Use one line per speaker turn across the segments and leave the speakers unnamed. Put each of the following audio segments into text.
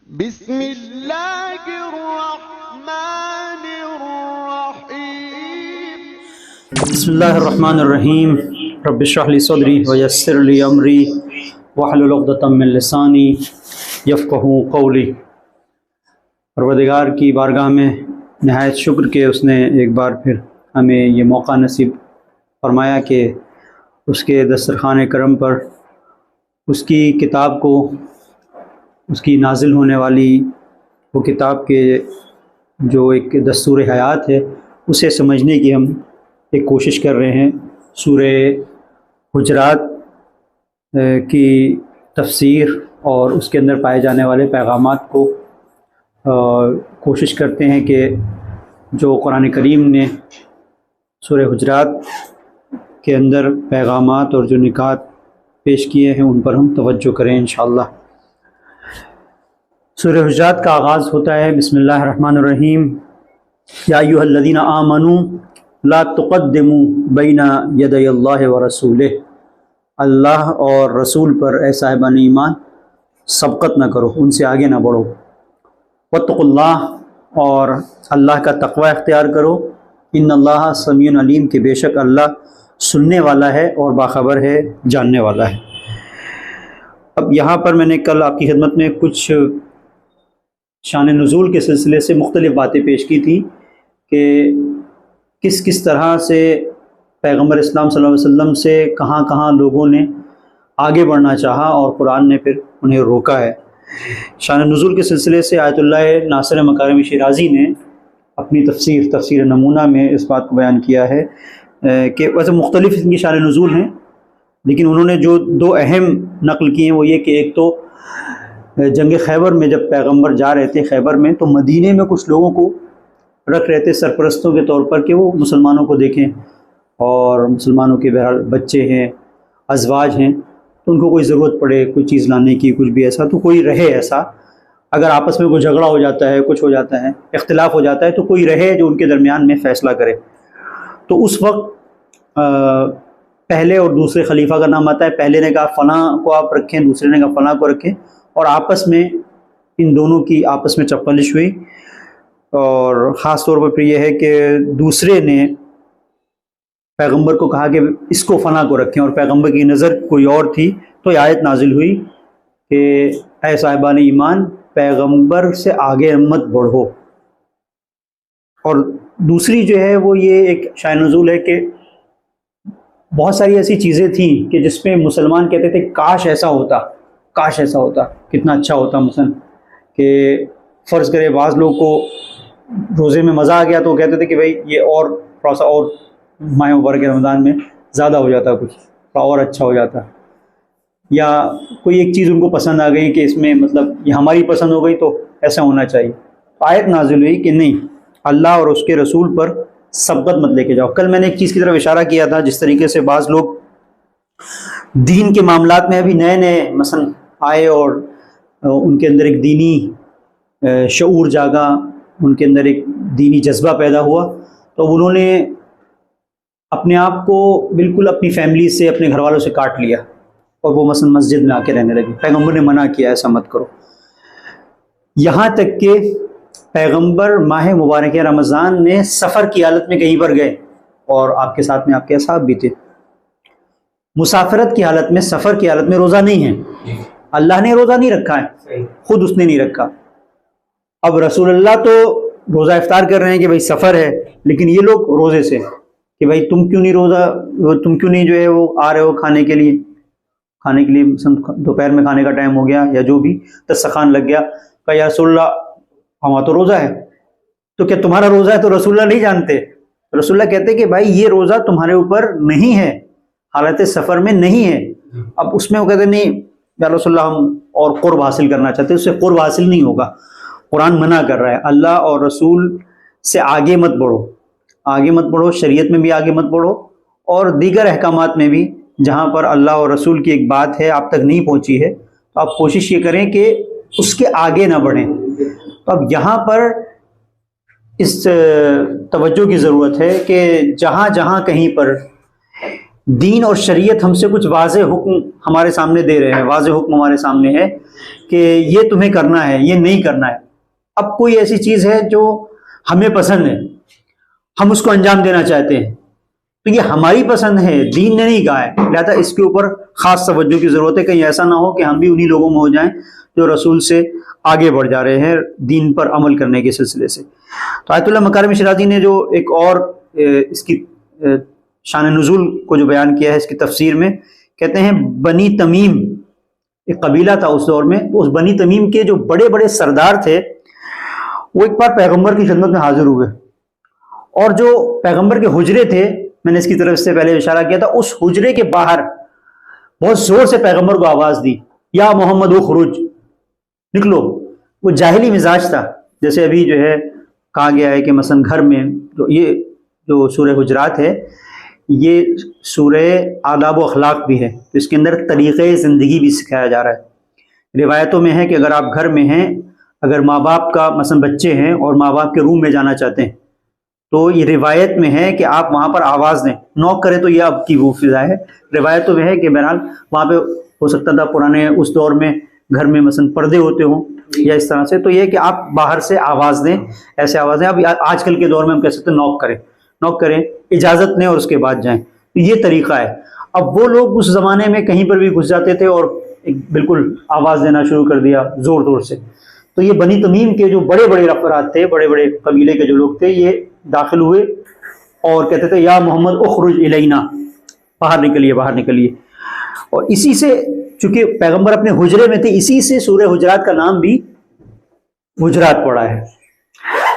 بسم اللہ الرحمن الرحیم
بسم اللہ الرحمن الرحیم رب اشرح لی صدری ویسر لی امری واحلل عقدۃ من لسانی یفقہوا قولی۔ پروردگار کی بارگاہ میں نہایت شکر کہ اس نے ایک بار پھر ہمیں یہ موقع نصیب فرمایا کہ اس کے دسترخوان کرم پر اس کی کتاب کو، اس کی نازل ہونے والی وہ کتاب کے جو ایک دستور حیات ہے اسے سمجھنے کی ہم ایک کوشش کر رہے ہیں۔ سورہ حجرات کی تفسیر اور اس کے اندر پائے جانے والے پیغامات کو کوشش کرتے ہیں کہ جو قرآن کریم نے سورہ حجرات کے اندر پیغامات اور جو نکات پیش کیے ہیں ان پر ہم توجہ کریں انشاءاللہ۔ سورہ حجرات کا آغاز ہوتا ہے بسم اللہ الرحمن الرحیم، یا ایھا الذین آمنوا لا تقدموا بین یدی اللہ ورسولہ۔ اللہ اور رسول پر اے صاحبان ایمان سبقت نہ کرو، ان سے آگے نہ بڑھو۔ واتقوا اللہ، اور اللہ کا تقوی اختیار کرو۔ ان اللہ سمیع علیم، کہ بے شک اللہ سننے والا ہے اور باخبر ہے، جاننے والا ہے۔ اب یہاں پر میں نے کل آپ کی خدمت میں کچھ شان نزول کے سلسلے سے مختلف باتیں پیش کی تھیں کہ کس کس طرح سے پیغمبر اسلام صلی اللہ علیہ وسلم سے کہاں کہاں لوگوں نے آگے بڑھنا چاہا اور قرآن نے پھر انہیں روکا ہے۔ شان نزول کے سلسلے سے آیت اللہ ناصر مکارم شیرازی نے اپنی تفسیر نمونہ میں اس بات کو بیان کیا ہے کہ ویسے مختلف ان کی شان نزول ہیں، لیکن انہوں نے جو دو اہم نقل کیے ہیں وہ یہ کہ ایک تو جنگ خیبر میں جب پیغمبر جا رہے تھے خیبر میں، تو مدینے میں کچھ لوگوں کو رکھ رہے تھے سرپرستوں کے طور پر کہ وہ مسلمانوں کو دیکھیں، اور مسلمانوں کے بہرحال بچے ہیں، ازواج ہیں، تو ان کو کوئی ضرورت پڑے کوئی چیز لانے کی، کچھ بھی ایسا تو کوئی رہے، ایسا اگر آپس میں کوئی جھگڑا ہو جاتا ہے، کچھ ہو جاتا ہے، اختلاف ہو جاتا ہے، تو کوئی رہے جو ان کے درمیان میں فیصلہ کرے۔ تو اس وقت پہلے اور دوسرے خلیفہ کا نام آتا ہے۔ پہلے نے کہا فلاں کو آپ رکھیں، دوسرے نے کہا فلاں کو رکھیں، اور آپس میں ان دونوں کی آپس میں چپلش ہوئی، اور خاص طور پر پھر یہ ہے کہ دوسرے نے پیغمبر کو کہا کہ اس کو فلاں کو رکھیں، اور پیغمبر کی نظر کوئی اور تھی، تو یہ آیت نازل ہوئی کہ اے صاحبان ایمان پیغمبر سے آگے مت بڑھو۔ اور دوسری جو ہے وہ یہ ایک شان نزول ہے کہ بہت ساری ایسی چیزیں تھیں کہ جس میں مسلمان کہتے تھے کاش ایسا ہوتا، کاش ایسا ہوتا، کتنا اچھا ہوتا مثلا کہ فرض کرے بعض لوگ کو روزے میں مزہ آ گیا تو وہ کہتے تھے کہ بھائی یہ اور تھوڑا سا اور ماہ مبارک رمضان میں زیادہ ہو جاتا، کچھ اور اچھا ہو جاتا، یا کوئی ایک چیز ان کو پسند آ گئی کہ اس میں مطلب یہ ہماری پسند ہو گئی تو ایسا ہونا چاہیے۔ آیت نازل ہوئی کہ نہیں، اللہ اور اس کے رسول پر سبقت مت لے کے جاؤ۔ کل میں نے ایک چیز کی طرف اشارہ کیا تھا، جس طریقے سے بعض لوگ دین کے معاملات میں ابھی نئے نئے مثلا آئے اور ان کے اندر ایک دینی شعور جاگا، ان کے اندر ایک دینی جذبہ پیدا ہوا، تو انہوں نے اپنے آپ کو بالکل اپنی فیملی سے، اپنے گھر والوں سے کاٹ لیا، اور وہ مثلا مسجد میں آ کے رہنے لگے۔ پیغمبر نے منع کیا ایسا مت کرو، یہاں تک کہ پیغمبر ماہ مبارک رمضان میں سفر کی حالت میں کہیں پر گئے، اور آپ کے ساتھ میں آپ کے اصحاب بھی تھے، مسافرت کی حالت میں، سفر کی حالت میں روزہ نہیں ہے، اللہ نے روزہ نہیں رکھا ہے، خود اس نے نہیں رکھا۔ اب رسول اللہ تو روزہ افطار کر رہے ہیں کہ بھائی سفر ہے، لیکن یہ لوگ روزے سے کہ بھائی تم کیوں نہیں جو ہے وہ آ رہے ہو کھانے کے لیے دوپہر میں کھانے کا ٹائم ہو گیا یا جو بھی دسترخوان لگ گیا، کہا یا رسول اللہ ہمارا تو روزہ ہے۔ تو کیا تمہارا روزہ ہے تو رسول اللہ نہیں جانتے؟ رسول اللہ کہتے کہ بھائی یہ روزہ تمہارے اوپر نہیں ہے، حالت سفر میں نہیں ہے۔ اب اس میں وہ کہتے نہیں یا رسول اللہ ہم اور قرب حاصل کرنا چاہتے ہیں، اس سے قرب حاصل نہیں ہوگا، قرآن منع کر رہا ہے۔ اللہ اور رسول سے آگے مت بڑھو، آگے مت بڑھو، شریعت میں بھی آگے مت بڑھو، اور دیگر احکامات میں بھی جہاں پر اللہ اور رسول کی ایک بات ہے آپ تک نہیں پہنچی ہے تو آپ کوشش یہ کریں کہ اس کے آگے نہ بڑھیں۔ تو اب یہاں پر اس توجہ کی ضرورت ہے کہ جہاں جہاں کہیں پر دین اور شریعت ہم سے کچھ واضح حکم ہمارے سامنے دے رہے ہیں، واضح حکم ہمارے سامنے ہے کہ یہ تمہیں کرنا ہے، یہ نہیں کرنا ہے۔ اب کوئی ایسی چیز ہے جو ہمیں پسند ہے، ہم اس کو انجام دینا چاہتے ہیں، تو یہ ہماری پسند ہے، دین نے نہیں کہا ہے، لہذا اس کے اوپر خاص توجہ کی ضرورت ہے، کہیں ایسا نہ ہو کہ ہم بھی انہی لوگوں میں ہو جائیں جو رسول سے آگے بڑھ جا رہے ہیں دین پر عمل کرنے کے سلسلے سے۔ تو آیت اللہ مکارم شیرازی نے جو ایک اور اس کی شان نزول کو جو بیان کیا ہے اس کی تفسیر میں، کہتے ہیں بنی تمیم ایک قبیلہ تھا اس دور میں، اس بنی تمیم کے جو بڑے بڑے سردار تھے وہ ایک بار پیغمبر کی خدمت میں حاضر ہوئے، اور جو پیغمبر کے حجرے تھے، میں نے اس کی طرف اس سے پہلے اشارہ کیا تھا، اس حجرے کے باہر بہت زور سے پیغمبر کو آواز دی، یا محمد اخرج، نکلو۔ وہ جاہلی مزاج تھا، جیسے ابھی جو ہے کہا گیا ہے کہ مثلا گھر میں یہ جو سورہ حجرات ہے یہ سورہ آداب و اخلاق بھی ہے، تو اس کے اندر طریقۂ زندگی بھی سکھایا جا رہا ہے۔ روایتوں میں ہے کہ اگر آپ گھر میں ہیں، اگر ماں باپ کا مثلا بچے ہیں اور ماں باپ کے روم میں جانا چاہتے ہیں تو یہ روایت میں ہے کہ آپ وہاں پر آواز دیں، نوک کریں تو یہ آپ کی وہ فضا ہے۔ روایتوں میں ہے کہ بہرحال وہاں پہ ہو سکتا تھا پرانے اس دور میں گھر میں مثلا پردے ہوتے ہوں یا اس طرح سے، تو یہ کہ آپ باہر سے آواز دیں، ایسے آواز دیں۔ اب آج کل کے دور میں ہم کہہ سکتے ہیں نوک کریں، اجازت لیں اور اس کے بعد جائیں، تو یہ طریقہ ہے۔ اب وہ لوگ اس زمانے میں کہیں پر بھی گھس جاتے تھے اور بالکل آواز دینا شروع کر دیا زور زور سے، تو یہ بنی تمیم کے جو بڑے بڑے افراد تھے، بڑے بڑے قبیلے کے جو لوگ تھے، یہ داخل ہوئے اور کہتے تھے یا محمد اخرج الینا، باہر نکلیے باہر نکلیے۔ اور اسی سے چونکہ پیغمبر اپنے حجرے میں تھے، اسی سے سورہ حجرات کا نام بھی حجرات پڑا ہے۔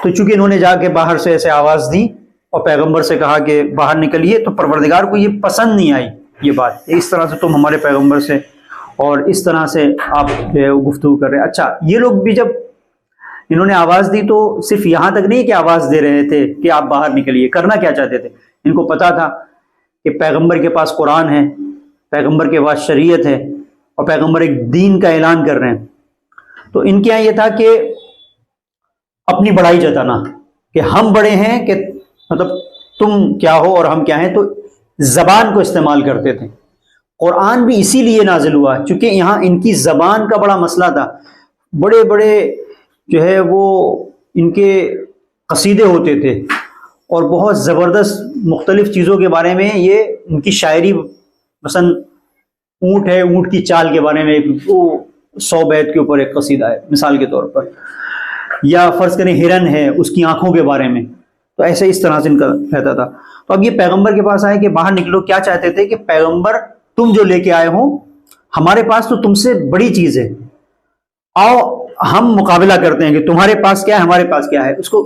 تو چونکہ انہوں نے جا کے باہر سے ایسے آواز دی اور پیغمبر سے کہا کہ باہر نکلیے، تو پروردگار کو یہ پسند نہیں آئی یہ بات، اس طرح سے تم ہمارے پیغمبر سے اور اس طرح سے آپ گفتگو کر رہے ہیں۔ اچھا، یہ لوگ بھی جب انہوں نے آواز دی تو صرف یہاں تک نہیں کہ آواز دے رہے تھے کہ آپ باہر نکلیے، کرنا کیا چاہتے تھے؟ ان کو پتا تھا کہ پیغمبر کے پاس قرآن ہے، پیغمبر کے پاس شریعت ہے، اور پیغمبر ایک دین کا اعلان کر رہے ہیں، تو ان کے یہاں یہ تھا کہ اپنی بڑائی جتانا کہ ہم بڑے ہیں، کہ مطلب تم کیا ہو اور ہم کیا ہیں، تو زبان کو استعمال کرتے تھے۔ قرآن بھی اسی لیے نازل ہوا چونکہ یہاں ان کی زبان کا بڑا مسئلہ تھا، بڑے بڑے جو ہے وہ ان کے قصیدے ہوتے تھے اور بہت زبردست مختلف چیزوں کے بارے میں یہ ان کی شاعری، مثلا اونٹ ہے، اونٹ کی چال کے بارے میں 100 بیت کے اوپر ایک قصیدہ ہے مثال کے طور پر، یا فرض کریں ہرن ہے، اس کی آنکھوں کے بارے میں، تو ایسے اس طرح سے ان کا رہتا تھا۔ تو اب یہ پیغمبر کے پاس آئے کہ باہر نکلو، کیا چاہتے تھے کہ پیغمبر تم جو لے کے آئے ہو ہمارے پاس تو تم سے بڑی چیز ہے، آؤ ہم مقابلہ کرتے ہیں کہ تمہارے پاس کیا ہے ہمارے پاس کیا ہے۔ اس کو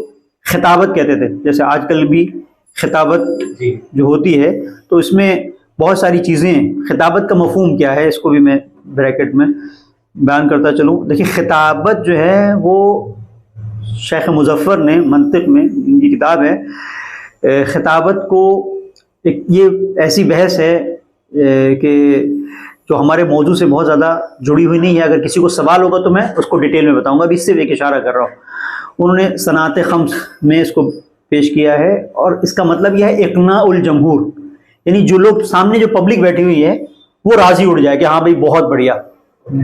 خطابت کہتے تھے، جیسے آج کل بھی خطابت جو ہوتی ہے تو اس میں بہت ساری چیزیں ہیں۔ خطابت کا مفہوم کیا ہے، اس کو بھی میں بریکٹ میں بیان کرتا چلوں۔ دیکھیے، خطابت جو ہے وہ شیخ مظفر نے منطق میں، ان کی کتاب ہے، خطابت کو ایک یہ ایسی بحث ہے کہ جو ہمارے موضوع سے بہت زیادہ جڑی ہوئی نہیں ہے، اگر کسی کو سوال ہوگا تو میں اس کو ڈیٹیل میں بتاؤں گا، ابھی اس سے ایک اشارہ کر رہا ہوں۔ انہوں نے صنعت خمس میں اس کو پیش کیا ہے، اور اس کا مطلب یہ ہے اقناع الجمہور، یعنی جو لوگ سامنے جو پبلک بیٹھی ہوئی ہے وہ راضی اڑ جائے کہ ہاں بھائی بہت بڑھیا،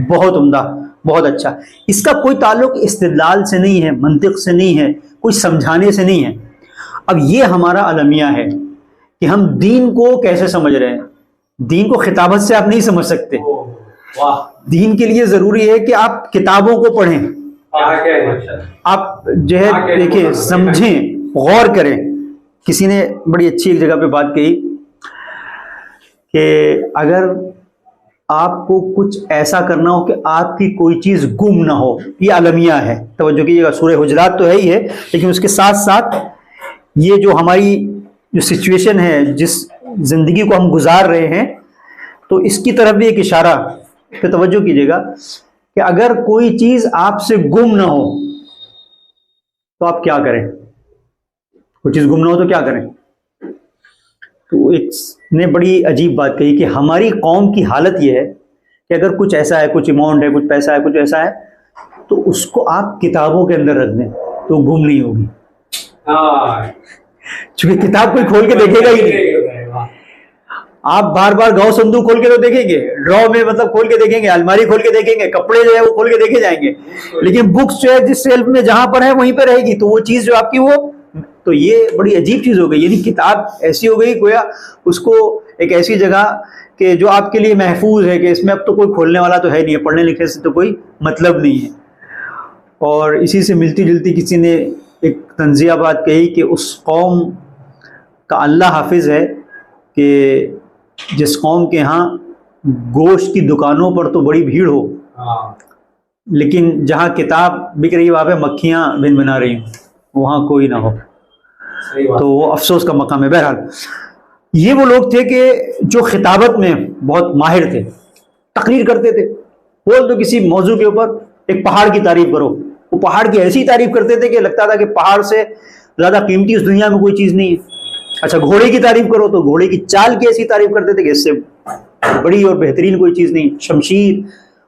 بہت عمدہ، بہت اچھا۔ اس کا کوئی تعلق استدلال سے نہیں ہے، منطق سے نہیں ہے، کوئی سمجھانے سے نہیں ہے۔ اب یہ ہمارا المیہ ہے کہ ہم دین کو کیسے سمجھ رہے ہیں۔ دین کو خطابت سے آپ نہیں سمجھ سکتے، دین کے لیے ضروری ہے کہ آپ کتابوں کو پڑھیں، آپ جو ہے دیکھیں، سمجھیں، غور کریں۔ کسی نے بڑی اچھی ایک جگہ پہ بات کہی کہ اگر آپ کو کچھ ایسا کرنا ہو کہ آپ کی کوئی چیز گم نہ ہو، یہ المیہ ہے، توجہ کیجیے گا، سورہ حجرات تو ہے ہی ہے، لیکن اس کے ساتھ ساتھ یہ جو ہماری جو سچویشن ہے، جس زندگی کو ہم گزار رہے ہیں، تو اس کی طرف بھی ایک اشارہ پہ توجہ کیجیے گا کہ اگر کوئی چیز آپ سے گم نہ ہو تو آپ کیا کریں؟ کوئی چیز گم نہ ہو تو کیا کریں؟ تو ایک نے بڑی عجیب بات کہی کہ ہماری قوم کی حالت یہ ہے کہ اگر کچھ ایسا ہے، کچھ اماؤنٹ ہے، کچھ پیسہ ہے، کچھ ایسا ہے، تو اس کو آپ کتابوں کے اندر رکھ دیں تو گم نہیں ہوگی، چونکہ کتاب کوئی کھول کے دیکھے گا ہی نہیں۔ آپ بار بار گاؤں صندوق کھول کے تو دیکھیں گے، ڈرا میں مطلب کھول کے دیکھیں گے، الماری کھول کے دیکھیں گے، کپڑے جو ہے وہ کھول کے دیکھے جائیں گے، لیکن بکس جو ہے جس سیلف میں جہاں پر ہے وہیں پہ رہے گی، تو وہ چیز جو آپ کی وہ، تو یہ بڑی عجیب چیز ہو گئی. یعنی کتاب ایسی ہو گئی گویا اس کو ایک ایسی جگہ کہ جو آپ کے لیے محفوظ ہے کہ اس میں اب تو کوئی کھولنے والا تو ہے نہیں ہے، پڑھنے لکھنے سے تو کوئی مطلب نہیں ہے. اور اسی سے ملتی جلتی کسی نے ایک تنزیہ بات کہی کہ اس قوم کا اللہ حافظ ہے کہ جس قوم کے ہاں گوشت کی دکانوں پر تو بڑی بھیڑ ہو، لیکن جہاں کتاب بک رہی ہے وہاں پہ مکھیاں بن بنا رہی ہوں، وہاں کوئی نہ ہو. تو وہ افسوس کا مقام ہے. بہرحال یہ وہ لوگ تھے کہ جو خطابت میں بہت ماہر تھے، تقریر کرتے تھے. بول دو کسی موضوع کے اوپر، ایک پہاڑ کی تعریف کرو، وہ پہاڑ کی ایسی تعریف کرتے تھے کہ لگتا تھا کہ پہاڑ سے زیادہ قیمتی اس دنیا میں کوئی چیز نہیں ہے. اچھا گھوڑے کی تعریف کرو تو گھوڑے کی چال کی ایسی تعریف کرتے تھے کہ اس سے بڑی اور بہترین کوئی چیز نہیں. شمشیر،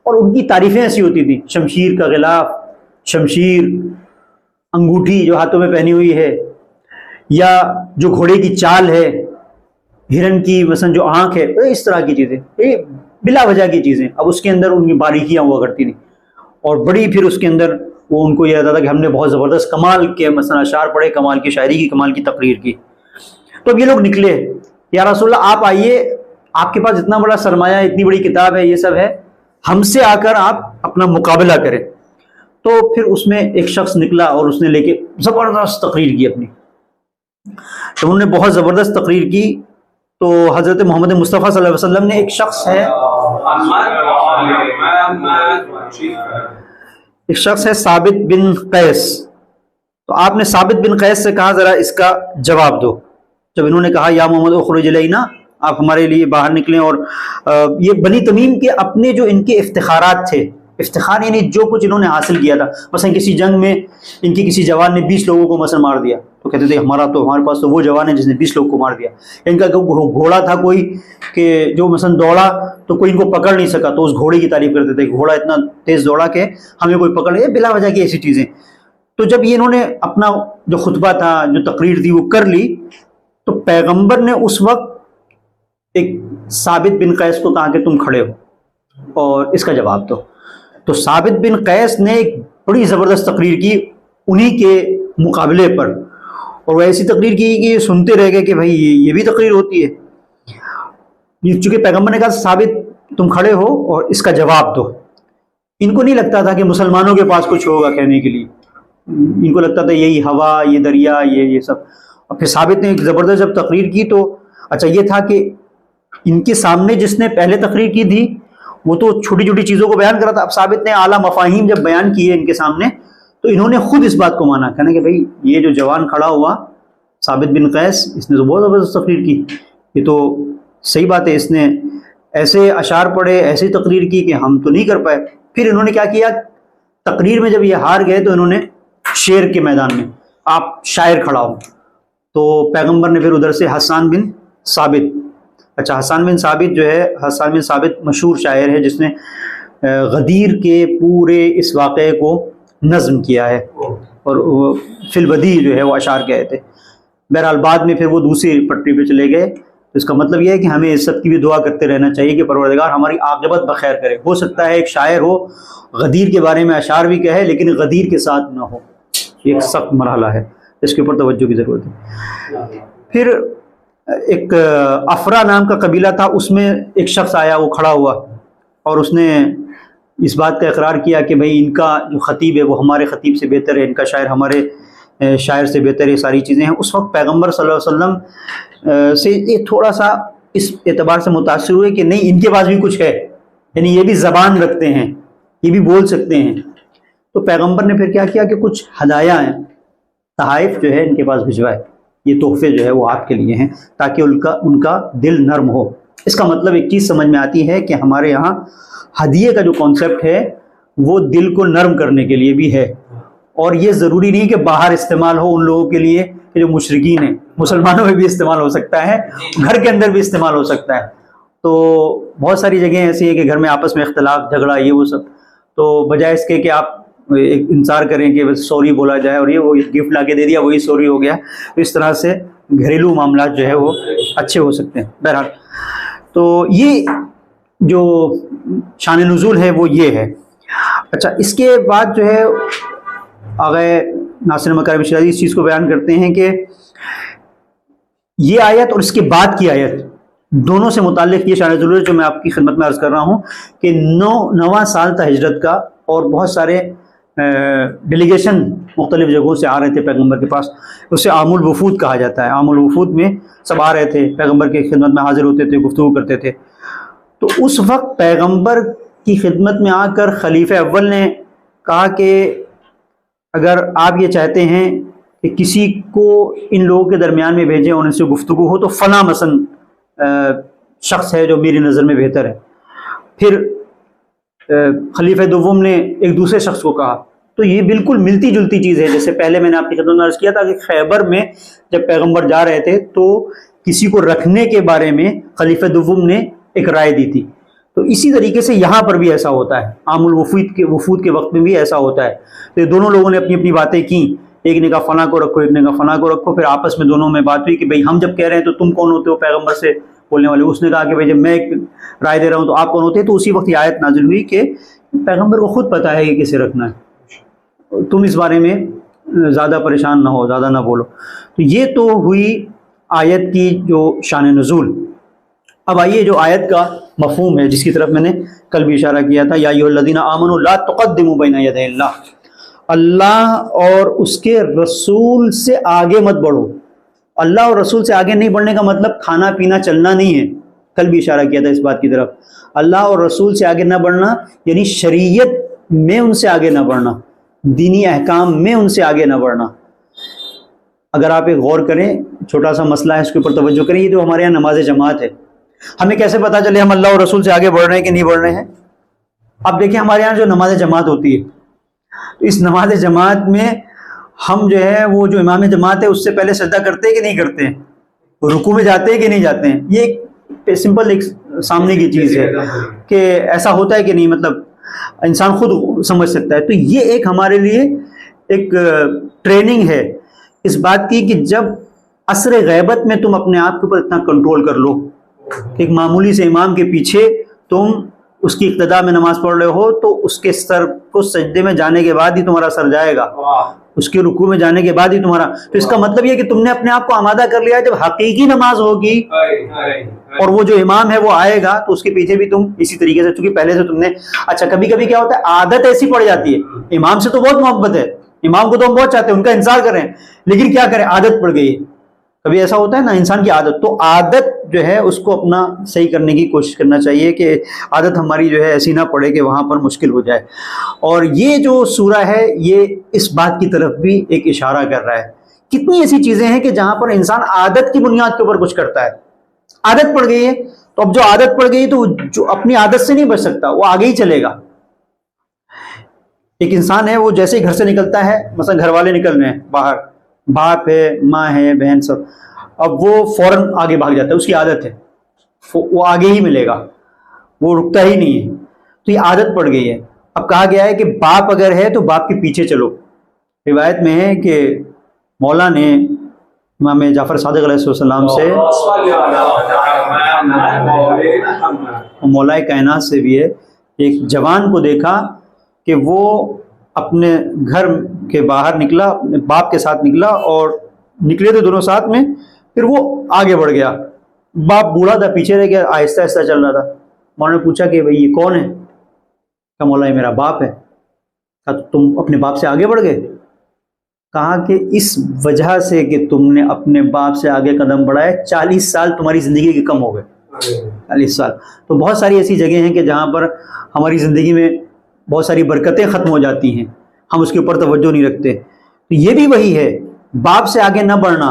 اور ان کی تعریفیں ایسی ہوتی تھیں، شمشیر کا غلاف، شمشیر، انگوٹھی جو ہاتھوں میں پہنی ہوئی ہے، یا جو گھوڑے کی چال ہے، ہرن کی مثلا جو آنکھ ہے، اس طرح کی چیزیں، یہ بلا وجہ کی چیزیں. اب اس کے اندر ان کی باریکیاں ہوا کرتی تھیں، اور بڑی پھر اس کے اندر وہ ان کو یہ آتا تھا کہ ہم نے بہت زبردست کمال کے مثلا اشعار پڑھے، کمال کی شاعری کی، کمال کی تقریر کی. تو اب یہ لوگ نکلے، یا رسول اللہ آپ آئیے، آپ کے پاس اتنا بڑا سرمایہ، اتنی بڑی کتاب ہے، یہ سب ہے، ہم سے آ کر آپ اپنا مقابلہ کریں. تو پھر اس میں ایک شخص نکلا اور اس نے لے کے زبردست تقریر کی اپنی. تو انہوں نے بہت زبردست تقریر کی. تو حضرت محمد مصطفیٰ صلی اللہ علیہ وسلم نے، ایک شخص ہے ثابت بن قیس، تو آپ نے ثابت بن قیس سے کہا ذرا اس کا جواب دو. جب انہوں نے کہا یا محمد اخرج الینا، آپ ہمارے لیے باہر نکلیں. اور یہ بنی تمیم کے اپنے جو ان کے افتخارات تھے، افتخار یعنی جو کچھ انہوں نے حاصل کیا تھا، مثلا کسی جنگ میں ان کی کسی جوان نے 20 لوگوں کو مثلا مار دیا، تو کہتے تھے ہمارے پاس تو وہ جوان ہے جس نے 20 لوگوں کو مار دیا. ان کا گھوڑا تھا کوئی کہ جو مثلا دوڑا تو کوئی ان کو پکڑ نہیں سکا، تو اس گھوڑے کی تعریف کرتے تھے، گھوڑا اتنا تیز دوڑا کہ ہمیں کوئی پکڑ نہیں، بلا وجہ کی ایسی چیزیں. تو جب یہ انہوں نے اپنا جو خطبہ تھا، جو تقریر تھی وہ کر لی، تو پیغمبر نے اس وقت ایک ثابت بن قیس کو کہا کہ تم کھڑے ہو اور اس کا جواب دو. تو ثابت بن قیس نے ایک بڑی زبردست تقریر کی انہی کے مقابلے پر، اور وہ ایسی تقریر کی کہ سنتے رہ گئے کہ بھائی یہ بھی تقریر ہوتی ہے. چونکہ پیغمبر نے کہا ثابت تم کھڑے ہو اور اس کا جواب دو. ان کو نہیں لگتا تھا کہ مسلمانوں کے پاس کچھ ہوگا کہنے کے لیے، ان کو لگتا تھا یہی ہوا، یہ دریا، یہ سب. اور پھر ثابت نے ایک زبردست جب تقریر کی تو اچھا یہ تھا کہ ان کے سامنے جس نے پہلے تقریر کی تھی وہ تو چھوٹی چھوٹی چیزوں کو بیان کرا تھا. اب ثابت نے اعلیٰ مفاہیم جب بیان کیے ان کے سامنے تو انہوں نے خود اس بات کو مانا، کہنا کہ بھائی یہ جو جوان کھڑا ہوا ثابت بن قیس، اس نے تو بہت زبردست تقریر کی، یہ تو صحیح بات ہے، اس نے ایسے اشعار پڑھے، ایسی تقریر کی کہ ہم تو نہیں کر پائے. پھر انہوں نے کیا کیا، تقریر میں جب یہ ہار گئے تو انہوں نے شعر کے میدان میں آپ شاعر کھڑا ہو. تو پیغمبر نے پھر ادھر سے حسان بن ثابت، اچھا حسان بن ثابت جو ہے، حسان بن ثابت مشہور شاعر ہے جس نے غدیر کے پورے اس واقعے کو نظم کیا ہے، اور فی البدیع جو ہے وہ اشعار کہے تھے. بہرحال بعد میں پھر وہ دوسری پٹری پہ چلے گئے. تو اس کا مطلب یہ ہے کہ ہمیں اس سب کی بھی دعا کرتے رہنا چاہیے کہ پروردگار ہماری عاقبت بخیر کرے. ہو سکتا ہے ایک شاعر ہو، غدیر کے بارے میں اشعار بھی کہے، لیکن غدیر کے ساتھ نہ ہو. یہ ایک سخت مرحلہ ہے، اس کے اوپر توجہ کی ضرورت ہے. پھر ایک افرا نام کا قبیلہ تھا، اس میں ایک شخص آیا، وہ کھڑا ہوا اور اس نے اس بات کا اقرار کیا کہ بھئی ان کا جو خطیب ہے وہ ہمارے خطیب سے بہتر ہے، ان کا شاعر ہمارے شاعر سے بہتر ہے، یہ ساری چیزیں ہیں. اس وقت پیغمبر صلی اللہ علیہ وسلم سے یہ تھوڑا سا اس اعتبار سے متاثر ہوئے کہ نہیں ان کے پاس بھی کچھ ہے، یعنی یہ بھی زبان رکھتے ہیں، یہ بھی بول سکتے ہیں. تو پیغمبر نے پھر کیا کیا کہ کچھ ہدایہ ہیں، تحائف جو ہے ان کے پاس بھجوائے، یہ تحفے جو ہے وہ آپ کے لیے ہیں تاکہ ان کا دل نرم ہو. اس کا مطلب ایک چیز سمجھ میں آتی ہے کہ ہمارے یہاں ہدیے کا جو کانسیپٹ ہے وہ دل کو نرم کرنے کے لیے بھی ہے، اور یہ ضروری نہیں کہ باہر استعمال ہو ان لوگوں کے لیے کہ جو مشرکین ہیں. مسلمانوں میں بھی استعمال ہو سکتا ہے، گھر کے اندر بھی استعمال ہو سکتا ہے. تو بہت ساری جگہیں ایسی ہیں کہ گھر میں آپس میں اختلاف، جھگڑا، یہ وہ سب، تو بجائے اس کے کہ آپ ایک انتظار کریں کہ بس سوری بولا جائے اور یہ وہ گفٹ لا کے دے دیا وہی سوری ہو گیا، اس طرح سے گھریلو معاملات جو ہے وہ اچھے ہو سکتے ہیں. بہرحال تو یہ جو شان نزول ہے وہ یہ ہے. اچھا اس کے بعد جو ہے آغا ناصر مکارم شرازی اس چیز کو بیان کرتے ہیں کہ یہ آیت اور اس کے بعد کی آیت دونوں سے متعلق یہ شان نزول ہے جو میں آپ کی خدمت میں عرض کر رہا ہوں کہ 9 سال تھا ہجرت کا اور بہت سارے ڈیلیگیشن مختلف جگہوں سے آ رہے تھے پیغمبر کے پاس. اسے عام الوفود کہا جاتا ہے. عام الوفود میں سب آ رہے تھے پیغمبر کی خدمت میں حاضر ہوتے تھے, گفتگو کرتے تھے. تو اس وقت پیغمبر کی خدمت میں آ کر خلیفہ اول نے کہا کہ اگر آپ یہ چاہتے ہیں کہ کسی کو ان لوگوں کے درمیان میں بھیجیں اور ان سے گفتگو ہو تو فلاں مثلا شخص ہے جو میری نظر میں بہتر ہے. پھر خلیفہ دوم نے ایک دوسرے شخص کو کہا. تو یہ بالکل ملتی جلتی چیز ہے. جیسے پہلے میں نے آپ کی خدمت میں عرض کیا تھا کہ خیبر میں جب پیغمبر جا رہے تھے تو کسی کو رکھنے کے بارے میں خلیفہ دوم نے ایک رائے دی تھی. تو اسی طریقے سے یہاں پر بھی ایسا ہوتا ہے, عام الوفود کے وقت میں بھی ایسا ہوتا ہے. تو یہ دونوں لوگوں نے اپنی اپنی باتیں کی. ایک نے کہا فلاں کو رکھو, ایک نے کہا فلاں کو رکھو. پھر آپس میں دونوں میں بات ہوئی کہ بھئی ہم جب کہہ رہے ہیں تو تم کون ہوتے ہو پیغمبر سے بولنے والے. اس نے کہا کہ بھئی جب میں ایک رائے دے رہا ہوں تو آپ کون ہوتے ہیں. تو اسی وقت یہ آیت نازل ہوئی کہ پیغمبر کو خود پتہ ہے کہ کسے رکھنا ہے, تم اس بارے میں زیادہ پریشان نہ ہو, زیادہ نہ بولو. تو یہ تو ہوئی آیت کی جو شان نزول. اب آئیے جو آیت کا مفہوم ہے جس کی طرف میں نے کل بھی اشارہ کیا تھا, یا ایھا الذین آمنوا لا تقدموا بین یدی اللہ, اللہ اور اس کے رسول سے آگے مت بڑھو. اللہ اور رسول سے آگے نہیں بڑھنے کا مطلب کھانا پینا چلنا نہیں ہے. کل بھی اشارہ کیا تھا اس بات کی طرف. اللہ اور رسول سے آگے نہ بڑھنا یعنی شریعت میں ان سے آگے نہ بڑھنا, دینی احکام میں ان سے آگے نہ بڑھنا. اگر آپ ایک غور کریں, چھوٹا سا مسئلہ ہے, اس کے اوپر توجہ کریں. یہ جو ہمارے یہاں نماز جماعت ہے, ہمیں کیسے پتہ چلے ہم اللہ اور رسول سے آگے بڑھ رہے ہیں کہ نہیں بڑھ رہے ہیں؟ اب دیکھیں ہمارے یہاں جو نماز جماعت ہوتی ہے, تو اس نماز جماعت میں ہم جو ہے وہ جو امام جماعت ہے اس سے پہلے سجدہ کرتے ہیں کہ نہیں کرتے ہیں, رکوع میں جاتے ہیں کہ نہیں جاتے ہیں. یہ ایک سمپل ایک سامنے کی چیز ہے کہ ایسا ہوتا ہے کہ نہیں, مطلب انسان خود سمجھ سکتا ہے. تو یہ ایک ہمارے لیے ایک ٹریننگ ہے اس بات کی کہ جب عصر غیبت میں تم اپنے آپ کے اوپر اتنا کنٹرول کر لو کہ ایک معمولی سے امام کے پیچھے تم اس کی اقتداء میں نماز پڑھ رہے ہو تو اس کے سر کو سجدے میں جانے کے بعد ہی تمہارا سر جائے گا, اس کے رکوع میں جانے کے بعد ہی تمہارا. تو اس کا مطلب یہ کہ تم نے اپنے آپ کو آمادہ کر لیا ہے. جب حقیقی نماز ہوگی اور وہ جو امام ہے وہ آئے گا تو اس کے پیچھے بھی تم اسی طریقے سے, چونکہ پہلے سے تم نے. اچھا کبھی کبھی کیا ہوتا ہے, عادت ایسی پڑ جاتی ہے, امام سے تو بہت محبت ہے, امام کو تو ہم بہت چاہتے ہیں, ان کا انتظار کریں, لیکن کیا کریں عادت پڑ گئی. کبھی ایسا ہوتا ہے نا انسان کی عادت, تو عادت جو ہے اس کو اپنا صحیح کرنے کی کوشش کرنا چاہیے کہ عادت ہماری جو ہے ایسی نہ پڑے کہ وہاں پر مشکل ہو جائے. اور یہ جو سورہ ہے یہ اس بات کی طرف بھی ایک اشارہ کر رہا ہے. کتنی ایسی چیزیں ہیں کہ جہاں پر انسان عادت کی بنیاد کے اوپر کچھ کرتا ہے, عادت پڑ گئی ہے, تو اب جو عادت پڑ گئی تو جو اپنی عادت سے نہیں بچ سکتا وہ آگے ہی چلے گا. ایک انسان ہے وہ جیسے ہی گھر سے نکلتا ہے, مثلا گھر والے نکل رہے ہیں باہر, باپ ہے, ماں ہے, بہن سب, اب وہ فوراً آگے بھاگ جاتا ہے, اس کی عادت ہے, وہ آگے ہی ملے گا, وہ رکتا ہی نہیں ہے. تو یہ عادت پڑ گئی ہے. اب کہا گیا ہے کہ باپ اگر ہے تو باپ کے پیچھے چلو. روایت میں ہے کہ مولا نے امام جعفر صادق علیہ السلام سے, مولا کائنات سے بھی ہے, ایک جوان کو دیکھا کہ وہ اپنے گھر کے باہر نکلا, اپنے باپ کے ساتھ نکلا اور نکلے تھے دونوں ساتھ میں, پھر وہ آگے بڑھ گیا. باپ بوڑھا تھا, پیچھے رہ گیا, آہستہ آہستہ چل رہا تھا. مولانا نے پوچھا کہ بھئی یہ کون ہے؟ کہا مولا یہ میرا باپ ہے. کہا تو تم اپنے باپ سے آگے بڑھ گئے؟ کہا کہ اس وجہ سے کہ تم نے اپنے باپ سے آگے قدم بڑھائے 40 سال تمہاری زندگی کے کم ہو گئے. 40 سال. تو بہت ساری ایسی جگہیں ہیں کہ جہاں پر ہماری زندگی میں بہت ساری برکتیں ختم ہو جاتی ہیں, ہم اس کے اوپر توجہ نہیں رکھتے. تو یہ بھی وہی ہے, باپ سے آگے نہ بڑھنا,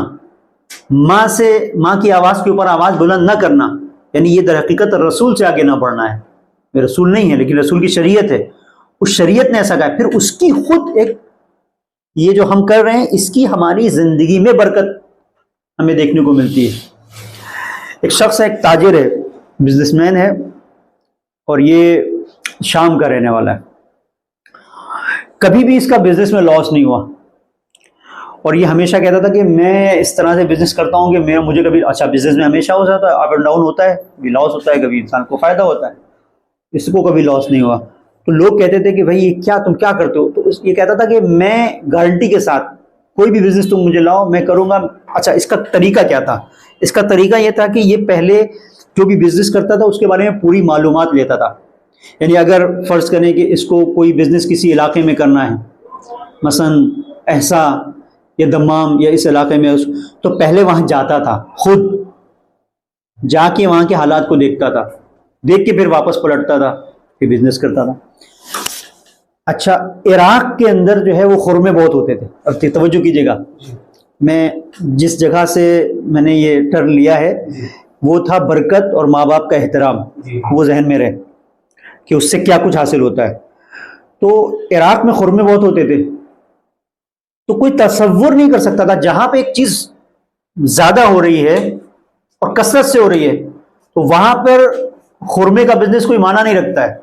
ماں کی آواز کے اوپر آواز بلند نہ کرنا, یعنی یہ در حقیقت رسول سے آگے نہ بڑھنا ہے. یہ رسول نہیں ہے لیکن رسول کی شریعت ہے, اس شریعت نے ایسا کہا ہے. پھر اس کی خود ایک یہ جو ہم کر رہے ہیں اس کی ہماری زندگی میں برکت ہمیں دیکھنے کو ملتی ہے. ایک شخص ہے, ایک تاجر ہے, بزنس مین ہے, اور یہ شام کا رہنے والا ہے. کبھی بھی اس کا بزنس میں لاس نہیں ہوا. اور یہ ہمیشہ کہتا تھا کہ میں اس طرح سے بزنس کرتا ہوں کہ مجھے کبھی اچھا بزنس میں ہمیشہ ہو جاتا ہے، اپ اینڈ ڈاؤن ہوتا ہے، کبھی لاس ہوتا ہے، کبھی انسان کو فائدہ ہوتا ہے، اس کو کبھی لاس نہیں ہوا. تو لوگ کہتے تھے کہ بھائی یہ کیا تم کیا کرتے ہو؟ تو یہ کہتا تھا کہ میں گارنٹی کے ساتھ کوئی بھی بزنس تم مجھے لاؤ میں کروں گا. اچھا اس کا طریقہ کیا تھا؟ اس کا طریقہ یہ تھا کہ یہ پہلے جو بھی بزنس کرتا تھا اس کے بارے میں پوری معلومات لیتا تھا. یعنی اگر فرض کریں کہ اس کو کوئی بزنس کسی علاقے میں کرنا ہے، مثلا احسا یا دمام یا اس علاقے میں، تو پہلے وہاں جاتا تھا، خود جا کے وہاں کے حالات کو دیکھتا تھا، دیکھ کے پھر واپس پلٹتا تھا، پھر بزنس کرتا تھا. اچھا عراق کے اندر جو ہے وہ خرمے بہت ہوتے تھے. اب توجہ کیجیے گا، میں جس جگہ سے میں نے یہ ٹرن لیا ہے وہ تھا برکت اور ماں باپ کا احترام. وہ ذہن میں رہے کہ اس سے کیا کچھ حاصل ہوتا ہے. تو عراق میں خرمے بہت ہوتے تھے، تو کوئی تصور نہیں کر سکتا تھا جہاں پہ ایک چیز زیادہ ہو رہی ہے اور کثرت سے ہو رہی ہے تو وہاں پر خرمے کا بزنس کوئی معنی نہیں رکھتا ہے.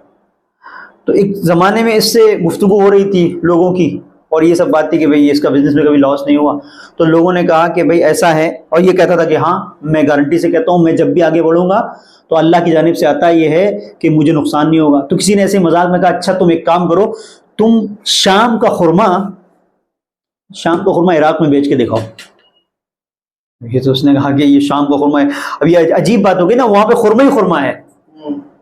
تو ایک زمانے میں اس سے گفتگو ہو رہی تھی لوگوں کی، اور یہ سب بات تھی کہ بھئی اس کا بزنس میں کبھی لاس نہیں ہوا. تو لوگوں نے کہا کہ بھئی ایسا ہے، اور یہ کہتا تھا کہ ہاں میں گارنٹی سے کہتا ہوں میں جب بھی آگے بڑھوں گا تو اللہ کی جانب سے آتا یہ ہے کہ مجھے نقصان نہیں ہوگا. تو کسی نے ایسے مذاق میں کہا اچھا تم ایک کام کرو، تم شام کا خرمہ عراق میں بیچ کے دکھاؤ. یہ تو اس نے کہا کہ یہ شام کا خرمہ ہے. اب یہ عجیب بات ہوگی نا، وہاں پہ خرمہ ہی خرمہ ہے.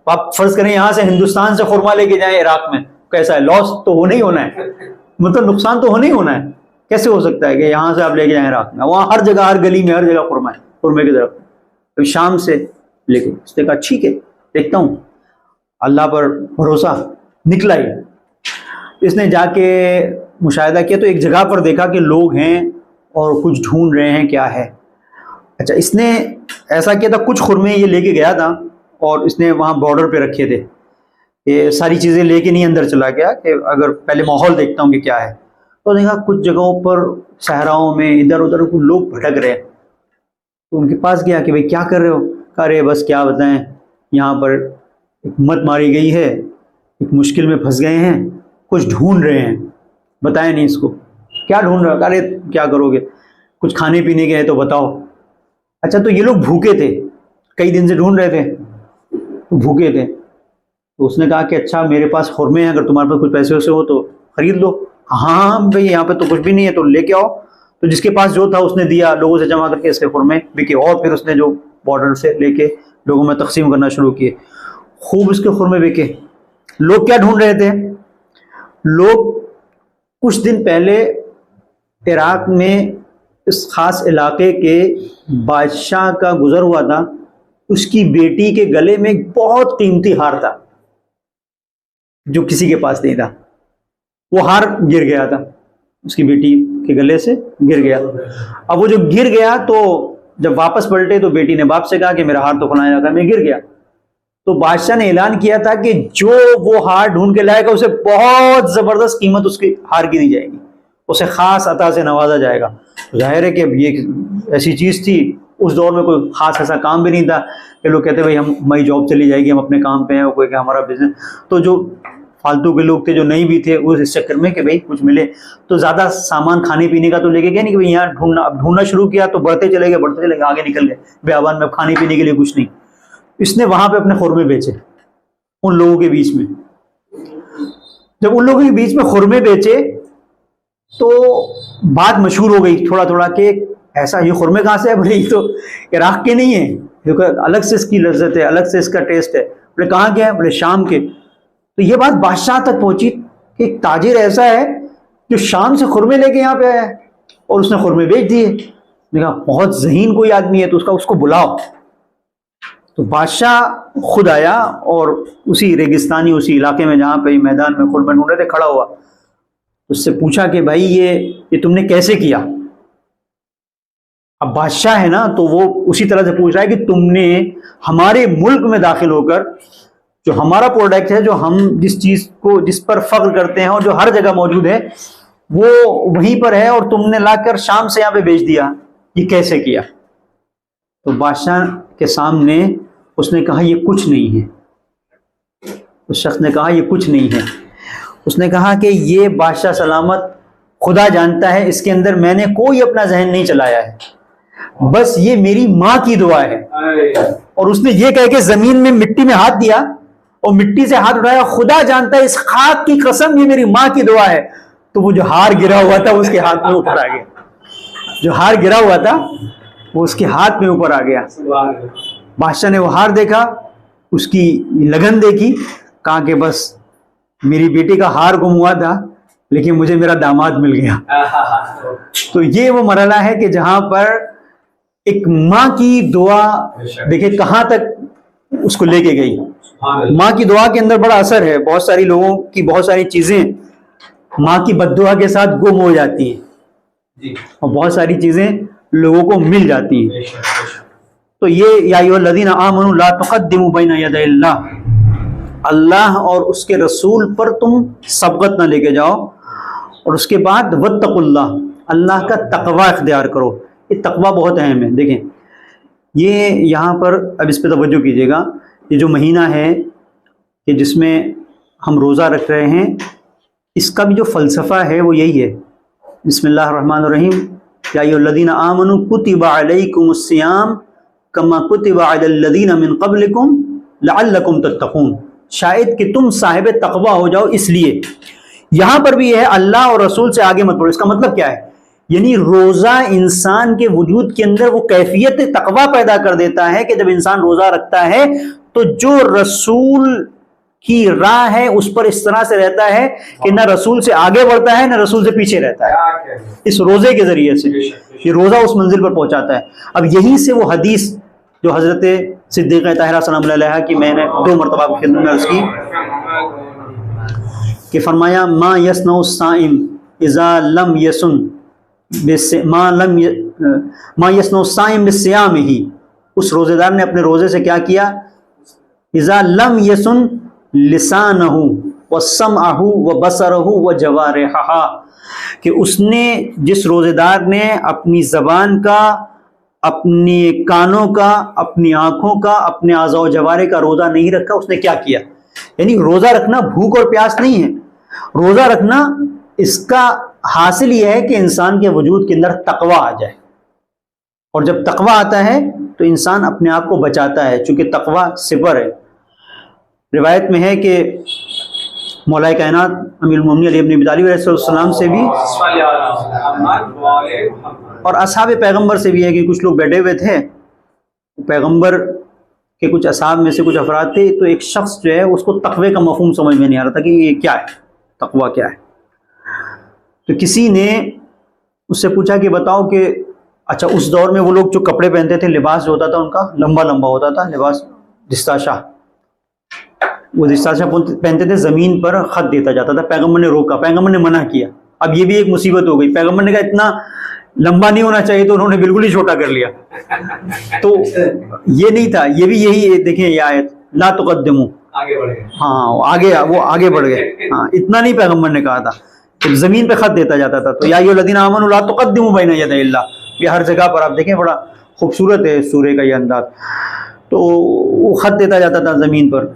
آپ فرض کریں یہاں سے ہندوستان سے خرمہ لے کے جائیں عراق میں، کیسا ہے؟ لاس تو ہونا ہی ہونا ہے، مطلب نقصان تو ہونا ہی ہونا ہے. کیسے ہو سکتا ہے کہ یہاں سے آپ لے کے جائیں عراق میں؟ وہاں ہر جگہ ہر گلی میں ہر جگہ خرمہ ہے، خرمے کی طرف. شام سے لے کے اس نے کہا ٹھیک ہے دیکھتا ہوں، اللہ پر بھروسہ. نکلا ہی اس نے جا کے مشاہدہ کیا تو ایک جگہ پر دیکھا کہ لوگ ہیں اور کچھ ڈھونڈ رہے ہیں کیا ہے. اچھا اس نے ایسا کیا تھا، کچھ خرمے یہ لے کے گیا تھا اور اس نے وہاں بارڈر پہ رکھے تھے. یہ ساری چیزیں لے کے نہیں اندر چلا گیا کہ اگر پہلے ماحول دیکھتا ہوں کہ کیا ہے. تو دیکھا کچھ جگہوں پر صحراؤں میں ادھر ادھر لوگ بھٹک رہے ہیں. تو ان کے پاس گیا کہ بھئی کیا کر رہے ہو؟ کہہ رہے بس کیا بتائیں، یہاں پر ایک مت ماری گئی ہے، ایک مشکل میں پھنس گئے ہیں، کچھ ڈھونڈ رہے ہیں. بتائیں نہیں اس کو کیا ڈھونڈ رہے ہو؟ کہہ رہے کیا کرو گے، کچھ کھانے پینے کے ہے تو بتاؤ. اچھا تو یہ لوگ بھوکے تھے، کئی دن سے ڈھونڈ رہے تھے، بھوکے تھے. تو اس نے کہا کہ اچھا میرے پاس خرمے ہیں، اگر تمہارے پاس کچھ پیسے ویسے ہو تو خرید لو. ہاں بھئی یہاں پہ تو کچھ بھی نہیں ہے تو لے کے آؤ. تو جس کے پاس جو تھا اس نے دیا، لوگوں سے جمع کر کے اس کے خرمے بکے، اور پھر اس نے جو بارڈر سے لے کے لوگوں میں تقسیم کرنا شروع کیے. خوب اس کے خرمے بکے. لوگ کیا ڈھونڈ رہے تھے؟ لوگ کچھ دن پہلے عراق میں اس خاص علاقے کے بادشاہ کا گزر ہوا تھا، اس کی بیٹی کے گلے میں ایک بہت قیمتی ہار تھا جو کسی کے پاس نہیں تھا. وہ ہار گر گیا تھا، اس کی بیٹی کے گلے سے گر گیا. اب وہ جو گر گیا تو جب واپس پلٹے تو بیٹی نے باپ سے کہا کہ میرا ہار تو فلاں علاقے میں گر گیا. تو بادشاہ نے اعلان کیا تھا کہ جو وہ ہار ڈھونڈ کے لائے گا اسے بہت زبردست قیمت اس کی ہار کی دی جائے گی، اسے خاص عطا سے نوازا جائے گا. ظاہر ہے کہ اب یہ ایسی چیز تھی، اس دور میں کوئی خاص ایسا کام بھی نہیں تھا کہ لوگ کہتے بھائی ہماری جاب چلی جائے گی، ہم اپنے کام پہ ہیں، کوئی کہ ہمارا بزنس. تو جو فالتو کے لوگ تھے جو نہیں بھی تھے وہ اس چکر میں کہ بھئی کچھ ملے، تو زیادہ سامان کھانے پینے کا تو لے کے گیا نہیں کہ بھئی یہاں ڈھونڈنا شروع کیا تو بڑھتے چلے گئے آگے نکل گئے بیابان میں، کھانے پینے کے لیے کچھ نہیں. اس نے وہاں پہ اپنے خرمے بیچے ان لوگوں کے بیچ میں. جب ان لوگوں کے بیچ میں خرمے بیچے تو بات مشہور ہو گئی تھوڑا تھوڑا کہ ایسا یہ خرمے کہاں سے ہے؟ بھلے یہ تو عراق کے نہیں ہیں، کیونکہ الگ سے اس کی لذت ہے، الگ سے اس کا ٹیسٹ ہے. بولے کہاں کے ہیں؟ بولے شام کے. تو یہ بات بادشاہ تک پہنچی کہ ایک تاجر ایسا ہے جو شام سے خرمے لے کے یہاں پہ آیا ہے اور اس نے خرمے بیچ دیے. نے کہا بہت ذہین کوئی آدمی ہے تو اس کو بلاؤ. تو بادشاہ خود آیا اور اسی ریگستانی اسی علاقے میں جہاں پہ میدان میں خرمے ڈھونڈ رہے تھے کھڑا ہوا. اس سے پوچھا کہ بھائی یہ تم نے کیسے کیا؟ اب بادشاہ ہے نا تو وہ اسی طرح سے پوچھ رہا ہے کہ تم نے ہمارے ملک میں داخل ہو کر جو ہمارا پروڈکٹ ہے، جو ہم جس پر فخر کرتے ہیں اور جو ہر جگہ موجود ہے وہ وہیں پر ہے، اور تم نے لا کر شام سے یہاں پہ بیچ دیا، یہ کیسے کیا؟ تو بادشاہ کے سامنے اس نے کہا یہ کچھ نہیں ہے. اس شخص نے کہا یہ کچھ نہیں ہے. اس نے کہا کہ یہ بادشاہ سلامت خدا جانتا ہے اس کے اندر میں نے کوئی اپنا ذہن نہیں چلایا ہے, بس یہ میری ماں کی دعا ہے. اور اس نے یہ کہہ کے زمین میں مٹی میں ہاتھ دیا اور مٹی سے ہاتھ اٹھایا, خدا جانتا ہے اس خاک کی قسم یہ میری ماں کی دعا ہے. تو وہ جو ہار گرا ہوا تھا اس کے ہاتھ میں اوپر آ گیا, جو ہار گرا ہوا تھا وہ اس کے ہاتھ میں اوپر آ گیا. بادشاہ نے وہ ہار دیکھا, اس کی لگن دیکھی, کہا کہ بس میری بیٹی کا ہار گم ہوا تھا لیکن مجھے میرا داماد مل گیا. تو یہ وہ مرحلہ ہے کہ جہاں پر ایک ماں کی دعا دیکھیں کہاں تک اس کو لے کے گئی. ماں کی دعا کے اندر بڑا اثر ہے. بہت ساری لوگوں کی بہت ساری چیزیں ماں کی بد دعا کے ساتھ گم ہو جاتی ہیں اور بہت ساری چیزیں لوگوں کو مل جاتی ہیں. تو یہ یا ایھا الذین آمنوا لا تقدموا بین یدی اللہ, اللہ اور اس کے رسول پر تم سبقت نہ لے کے جاؤ. اور اس کے بعد واتقوا اللہ, اللہ کا تقوی اختیار کرو. یہ تقوی بہت اہم ہے. دیکھیں یہ یہاں پر اب اس پہ توجہ کیجیے گا, یہ جو مہینہ ہے کہ جس میں ہم روزہ رکھ رہے ہیں, اس کا بھی جو فلسفہ ہے وہ یہی ہے. بسم اللہ الرحمن الرحیم, یا ایھا الذین آمنوا کتب علیکم الصیام کما کتب علی الذین من قبلکم لعلکم تتقون, شاید کہ تم صاحب تقوی ہو جاؤ اس لیے. یہاں پر بھی یہ ہے اللہ اور رسول سے آگے مت بڑھو. اس کا مطلب کیا ہے؟ یعنی روزہ انسان کے وجود کے اندر وہ کیفیت تقوی پیدا کر دیتا ہے کہ جب انسان روزہ رکھتا ہے تو جو رسول کی راہ ہے اس پر اس طرح سے رہتا ہے کہ نہ رسول سے آگے بڑھتا ہے نہ رسول سے پیچھے رہتا ہے. اس روزے کے ذریعے سے یہ روزہ اس منزل پر پہنچاتا ہے. اب یہیں سے وہ حدیث جو حضرت صدیقہ طاہرہ سلام اللہ علیہا کی میں نے 2 مرتبہ خدمت میں عرض کی کہ فرمایا ما یصنع الصائم اذا لم یسن ما یصنع الصائم بصیامہ, اس روزے دار نے اپنے روزے سے کیا کیا؟ اذا لم یسن لسانہ وسمعہ وبصرہ وجوارحہ, کہ اس نے جس روزے دار نے اپنی زبان کا, اپنی کانوں کا, اپنی آنکھوں کا, اپنے اعضاء و جوارح کا روزہ نہیں رکھا, اس نے کیا کیا؟ یعنی روزہ رکھنا بھوک اور پیاس نہیں ہے. روزہ رکھنا اس کا حاصل یہ ہے کہ انسان کے وجود کے اندر تقوی آ جائے, اور جب تقوی آتا ہے تو انسان اپنے آپ کو بچاتا ہے, چونکہ تقوی سپر ہے. روایت میں ہے کہ مولا کائنات امیر المومنین علی بن ابی طالب علیہ السلام سے بھی اور اصحاب پیغمبر سے بھی ہے کہ کچھ لوگ بیٹھے ہوئے تھے, پیغمبر کے کچھ اصحاب میں سے کچھ افراد تھے, تو ایک شخص جو ہے اس کو تقوی کا مفہوم سمجھ میں نہیں آ رہا تھا کہ یہ کیا ہے, تقوی کیا ہے. تو کسی نے اس سے پوچھا کہ بتاؤ کہ اچھا اس دور میں وہ لوگ جو کپڑے پہنتے تھے, لباس جو ہوتا تھا ان کا لمبا لمبا ہوتا تھا لباس, دستاشا, وہ دستاشا پہنتے تھے, زمین پر خط دیتا جاتا تھا. پیغمبر نے روکا, پیغمبر نے منع کیا. اب یہ بھی ایک مصیبت ہو گئی, پیغمبر نے کہا اتنا لمبا نہیں ہونا چاہیے, تو انہوں نے بالکل ہی چھوٹا کر لیا. تو یہ نہیں تھا, یہ بھی یہی دیکھیں یہ آیت لا تقدموا, ہاں آگے وہ آگے بڑھ گئے. ہاں اتنا نہیں پیغمبر نے کہا تھا, زمین پہ خط دیتا جاتا تھا. تو یا ایھا الذین آمنوا لا تقدموا بین یدی اللہ, یہ ہر جگہ پر آپ دیکھیں بڑا خوبصورت ہے سورہ کا یہ انداز. تو وہ خط دیتا جاتا تھا زمین پر,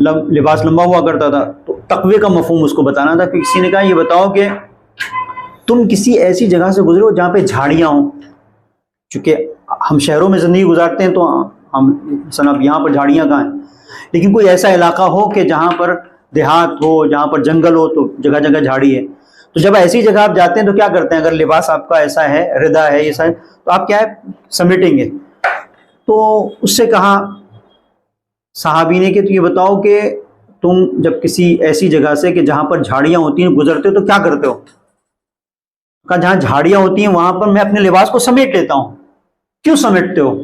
لباس لمبا ہوا کرتا تھا. تو تقوی کا مفہوم اس کو بتانا تھا. کہ کسی نے کہا یہ بتاؤ کہ تم کسی ایسی جگہ سے گزرو جہاں پہ جھاڑیاں ہوں, چونکہ ہم شہروں میں زندگی گزارتے ہیں تو ہم مثلا اب یہاں پر جھاڑیاں کہاں ہیں, لیکن کوئی ایسا علاقہ ہو کہ جہاں پر دیہات ہو, جہاں پر جنگل ہو, تو جگہ جگہ جھاڑی ہے. تو جب ایسی جگہ آپ جاتے ہیں تو کیا کرتے ہیں, اگر لباس آپ کا ایسا ہے, ردا ہے, ایسا ہے, تو آپ کیا ہے سمیٹیں گے. تو اس سے کہا صحابی نے کہ تو یہ بتاؤ کہ تم جب کسی ایسی جگہ سے کہ جہاں پر جھاڑیاں ہوتی ہیں گزرتے ہو تو کیا کرتے ہو؟ کہا جہاں جھاڑیاں ہوتی ہیں وہاں پر میں اپنے لباس کو سمیٹ لیتا ہوں. کیوں سمیٹتے ہو؟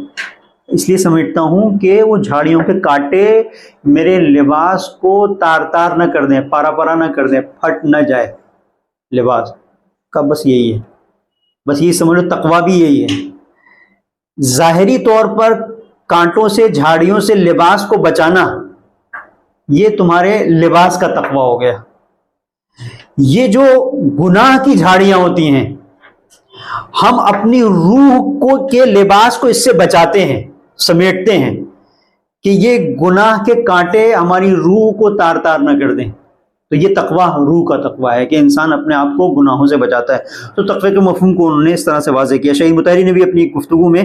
اس لیے سمیٹتا ہوں کہ وہ جھاڑیوں کے کانٹے میرے لباس کو تار تار نہ کر دیں, پارا پارا نہ کر دیں, پھٹ نہ جائے لباس کا. بس یہی ہے, بس یہی سمجھ لو تقویٰ بھی یہی ہے. ظاہری طور پر کانٹوں سے, جھاڑیوں سے لباس کو بچانا, یہ تمہارے لباس کا تقویٰ ہو گیا. یہ جو گناہ کی جھاڑیاں ہوتی ہیں, ہم اپنی روح کو کے لباس کو اس سے بچاتے ہیں, سمیٹتے ہیں کہ یہ گناہ کے کانٹے ہماری روح کو تار تار نہ کر دیں. تو یہ تقویٰ روح کا تقویٰ ہے کہ انسان اپنے آپ کو گناہوں سے بچاتا ہے۔ تو تقوی کے مفہوم کو انہوں نے اس طرح سے واضح کیا۔ شہید مطہری نے بھی اپنی گفتگو میں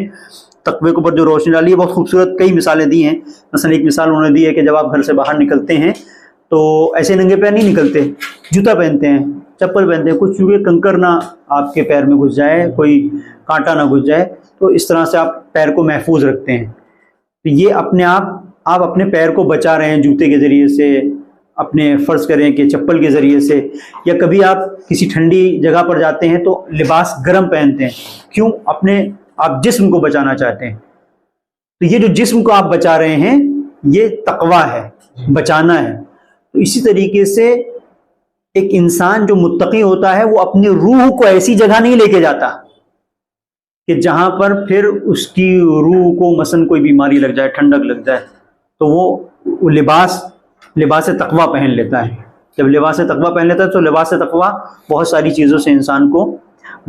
تقوی کے اوپر جو روشنی ڈالی ہے، بہت خوبصورت کئی مثالیں دی ہیں۔ مثلا ایک مثال انہوں نے دی ہے کہ جب آپ گھر سے باہر نکلتے ہیں تو ایسے ننگے پیر نہیں نکلتے، جوتا پہنتے ہیں، چپل پہنتے ہیں، کچھ چونکہ کنکر نہ آپ کے پیر میں گھس جائے، کوئی کانٹا نہ گھس جائے، تو اس طرح سے آپ پیر کو محفوظ رکھتے ہیں۔ تو یہ اپنے آپ اپنے پیر کو بچا رہے ہیں جوتے کے ذریعے سے، اپنے فرض کریں کہ چپل کے ذریعے سے، یا کبھی آپ کسی ٹھنڈی جگہ پر جاتے ہیں تو لباس گرم پہنتے ہیں، کیوں؟ آپ جسم کو بچانا چاہتے ہیں۔ تو یہ جو جسم کو آپ بچا رہے ہیں یہ تقویٰ ہے، بچانا ہے۔ تو اسی طریقے سے ایک انسان جو متقی ہوتا ہے وہ اپنی روح کو ایسی جگہ نہیں لے کے جاتا کہ جہاں پر پھر اس کی روح کو مثلا کوئی بیماری لگ جائے، ٹھنڈک لگ جائے، تو وہ لباس تقویٰ پہن لیتا ہے۔ جب لباس تقویٰ پہن لیتا ہے تو لباس تقویٰ بہت ساری چیزوں سے انسان کو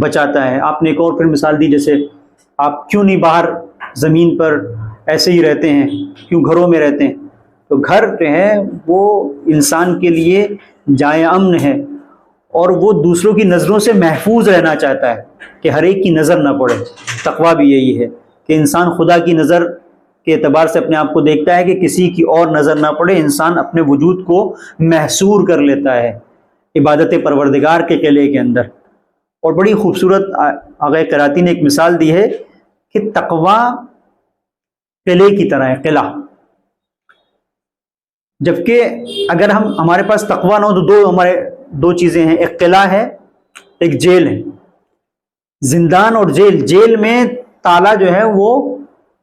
بچاتا ہے۔ آپ نے ایک اور پھر مثال دی، جیسے آپ کیوں نہیں باہر زمین پر ایسے ہی رہتے ہیں، کیوں گھروں میں رہتے ہیں؟ تو گھر جو ہے وہ انسان کے لیے جائے امن ہے، اور وہ دوسروں کی نظروں سے محفوظ رہنا چاہتا ہے کہ ہر ایک کی نظر نہ پڑے۔ تقویٰ بھی یہی ہے کہ انسان خدا کی نظر کے اعتبار سے اپنے آپ کو دیکھتا ہے کہ کسی کی اور نظر نہ پڑے، انسان اپنے وجود کو محصور کر لیتا ہے عبادت پروردگار کے قلعے کے اندر۔ اور بڑی خوبصورت آغا قراتی نے ایک مثال دی ہے کہ تقویٰ قلعے کی طرح ہے، قلعہ۔ جبکہ اگر ہمارے پاس تقویٰ نہ ہو تو دو چیزیں ہیں، ایک قلعہ ہے، ایک جیل ہے۔ زندان اور جیل میں تالا جو ہے وہ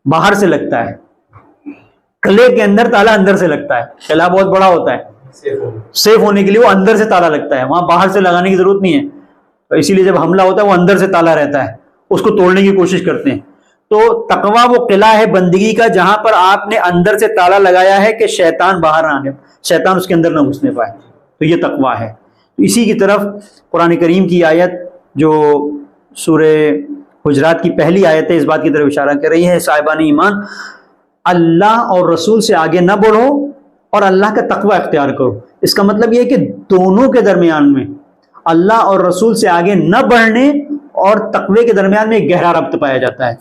باہر سے لگتا ہے، قلعے کے اندر تالا اندر سے لگتا ہے۔ قلعہ بہت بڑا ہوتا ہے، سیف ہونے کے لیے وہ اندر سے تالا لگتا ہے، وہاں باہر سے لگانے کی ضرورت نہیں ہے۔ تو اسی لیے جب حملہ ہوتا ہے وہ اندر سے تالا رہتا ہے، اس کو توڑنے کی کوشش کرتے ہیں۔ تو تقویٰ وہ قلعہ ہے بندگی کا جہاں پر آپ نے اندر سے تالا لگایا ہے کہ شیطان باہر نہ آنے، شیطان اس کے اندر نہ گھسنے پائے۔ تو یہ تقویٰ ہے۔ اسی کی طرف قرآن کریم کی آیت جو سورہ حجرات کی پہلی آیت ہے، اس بات کی طرف اشارہ کر رہی ہے، صاحبان ایمان اللہ اور رسول سے آگے نہ بڑھو اور اللہ کا تقویٰ اختیار کرو۔ اس کا مطلب یہ ہے کہ دونوں کے درمیان میں، اللہ اور رسول سے آگے نہ بڑھنے اور تقوی کے درمیان میں ایک گہرا ربط پایا جاتا ہے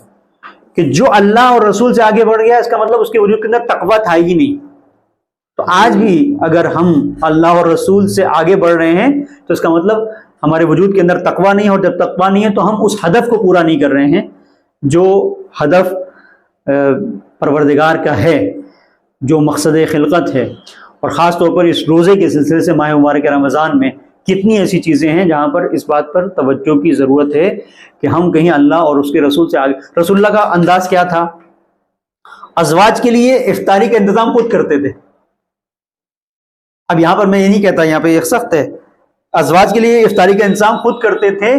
کہ جو اللہ اور رسول سے آگے بڑھ گیا اس کا مطلب اس کے وجود کے اندر تقویٰ تھا ہی نہیں۔ تو آج بھی اگر ہم اللہ اور رسول سے آگے بڑھ رہے ہیں تو اس کا مطلب ہمارے وجود کے اندر تقویٰ نہیں ہے، اور جب تقویٰ نہیں ہے تو ہم اس ہدف کو پورا نہیں کر رہے ہیں جو ہدف پروردگار کا ہے، جو مقصد خلقت ہے۔ اور خاص طور پر اس روزے کے سلسلے سے ماہ مبارک رمضان میں کتنی ایسی چیزیں ہیں جہاں پر اس بات پر توجہ کی ضرورت ہے کہ ہم کہیں اللہ اور اس کے رسول سے آگے۔ رسول اللہ کا انداز کیا تھا؟ ازواج کے لیے افطاری کا انتظام خود کرتے تھے۔ اب یہاں پر میں یہ نہیں کہتا، یہاں پہ ایک سخت ہے، ازواج کے لیے افطاری کا انتظام خود کرتے تھے۔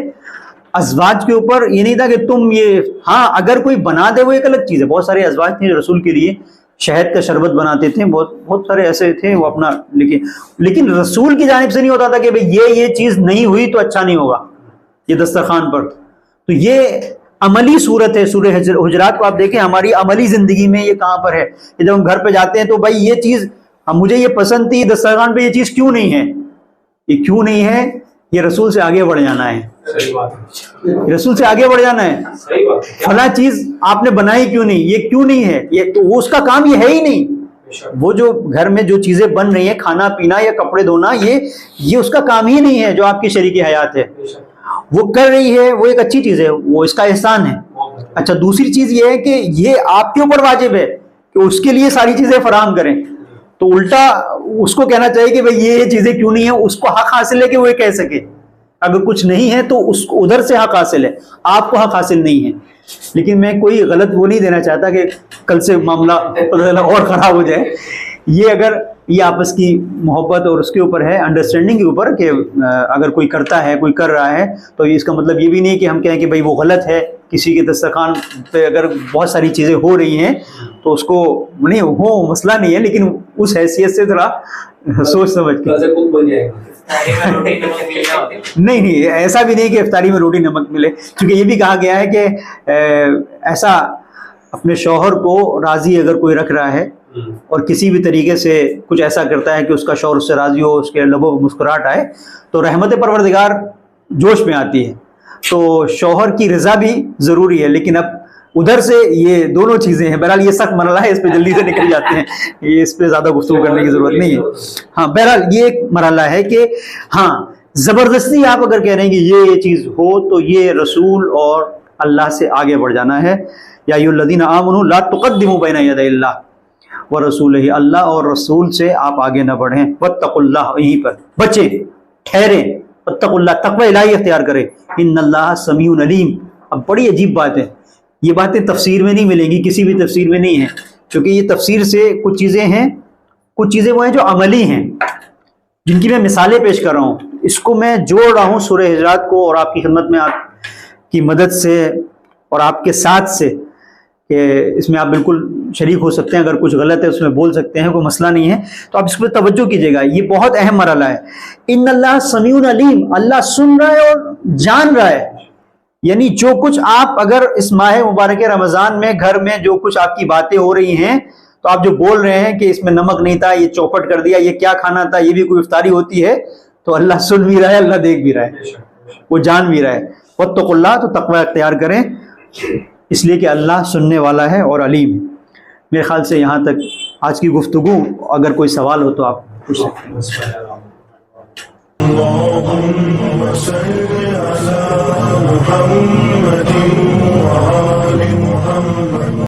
ازواج کے اوپر یہ نہیں تھا کہ تم یہ، ہاں اگر کوئی بنا دے وہ ایک الگ چیز ہے۔ بہت سارے ازواج تھے جو رسول کے لیے شہد کا شربت بناتے تھے، بہت سارے ایسے تھے وہ اپنا، لیکن رسول کی جانب سے نہیں ہوتا تھا کہ بھئی یہ چیز نہیں ہوئی تو اچھا نہیں ہوگا یہ دسترخوان پر۔ تو یہ عملی صورت ہے۔ سورہ حجرات کو آپ دیکھیں، ہماری عملی زندگی میں یہ کہاں پر ہے کہ جب ہم گھر پہ جاتے ہیں تو بھائی یہ چیز مجھے یہ پسند تھی، دسترخوان پہ یہ چیز کیوں نہیں ہے؟ یہ کیوں نہیں ہے؟ یہ رسول سے آگے بڑھ جانا ہے، رسول سے آگے بڑھ جانا ہے۔ فلاں چیز آپ نے بنائی کیوں نہیں، یہ کیوں نہیں ہے؟ یہ تو وہ اس کا کام یہ ہے ہی نہیں۔ وہ جو گھر میں جو چیزیں بن رہی ہیں، کھانا پینا یا کپڑے دھونا، یہ اس کا کام ہی نہیں ہے جو آپ کی شریک حیات ہے۔ وہ کر رہی ہے، وہ ایک اچھی چیز ہے، وہ اس کا احسان ہے۔ اچھا، دوسری چیز یہ ہے کہ یہ آپ کے اوپر واجب ہے کہ اس کے لیے ساری چیزیں فراہم کریں۔ تو الٹا اس کو کہنا چاہیے کہ بھئی یہ چیزیں کیوں نہیں ہیں، اس کو حق حاصل ہے کہ وہ یہ کہہ سکے۔ اگر کچھ نہیں ہے تو اس کو ادھر سے حق حاصل ہے، آپ کو حق حاصل نہیں ہے۔ لیکن میں کوئی غلط وہ نہیں دینا چاہتا کہ کل سے معاملہ اور خراب ہو جائے۔ یہ اگر یہ آپس کی محبت اور اس کے اوپر ہے، انڈرسٹینڈنگ کے اوپر، کہ اگر کوئی کرتا ہے، کوئی کر رہا ہے، تو اس کا مطلب یہ بھی نہیں کہ ہم کہیں کہ بھئی وہ غلط ہے۔ کسی کے دسترخوان پہ اگر بہت ساری چیزیں ہو رہی ہیں تو اس کو نہیں ہو، مسئلہ نہیں ہے، لیکن اس حیثیت سے ذرا سوچ سمجھ کے نہیں، ایسا بھی نہیں کہ افطاری میں روٹی نمک ملے، کیونکہ یہ بھی کہا گیا ہے کہ ایسا اپنے شوہر کو راضی اگر کوئی رکھ رہا ہے اور کسی بھی طریقے سے کچھ ایسا کرتا ہے کہ اس کا شوہر اس سے راضی ہو، اس کے لبوں پہ مسکراہٹ آئے، تو رحمت پروردگار جوش میں آتی ہے. تو شوہر کی رضا بھی ضروری ہے، لیکن اب ادھر سے یہ دونوں چیزیں ہیں. بہرحال یہ سخت مرحلہ ہے، اس پہ جلدی سے نکل جاتے ہیں، یہ اس پہ زیادہ گفتگو کرنے کی ضرورت نہیں ہے. ہاں بہرحال یہ ایک مرحلہ ہے کہ ہاں زبردستی آپ اگر کہہ رہے ہیں کہ یہ چیز ہو تو یہ رسول اور اللہ سے آگے بڑھ جانا ہے. یا ایھا الذین آمنوا لا تقدموا بین یدی اللہ ورسولہ، اللہ اور رسول سے آپ آگے نہ بڑھیں. واتقوا اللہ، یہیں پر بچیں، ٹھہریں. واتقوا اللہ، تقوی الہی اختیار کریں. ان اللہ سمیع علیم. اب بڑی عجیب بات ہے، یہ باتیں تفسیر میں نہیں ملیں گی، کسی بھی تفسیر میں نہیں ہیں، کیونکہ یہ تفسیر سے کچھ چیزیں ہیں، کچھ چیزیں وہ ہیں جو عملی ہیں، جن کی میں مثالیں پیش کر رہا ہوں. اس کو میں جوڑ رہا ہوں سورہ حجرات کو، اور آپ کی خدمت میں آپ کی مدد سے اور آپ کے ساتھ سے، کہ اس میں آپ بالکل شریک ہو سکتے ہیں. اگر کچھ غلط ہے اس میں بول سکتے ہیں، کوئی مسئلہ نہیں ہے. تو آپ اس پہ توجہ کیجیے گا، یہ بہت اہم مرحلہ ہے. ان اللہ سمیع علیم، اللہ سن رہا ہے اور جان رہا ہے. یعنی جو کچھ آپ اگر اس ماہ مبارک رمضان میں گھر میں جو کچھ آپ کی باتیں ہو رہی ہیں، تو آپ جو بول رہے ہیں کہ اس میں نمک نہیں تھا، یہ چوپٹ کر دیا، یہ کیا کھانا تھا، یہ بھی کوئی افطاری ہوتی ہے، تو اللہ سن بھی رہا ہے، اللہ دیکھ بھی رہا ہے، وہ جان بھی رہا ہے. واتقوا اللہ، تو تقوی اختیار کریں، اس لیے کہ اللہ سننے والا ہے اور علیم ہے. میرے خیال سے یہاں تک آج کی گفتگو. اگر کوئی سوال ہو تو آپ پوچھ سکتے ہیں.
اللهم صل على محمد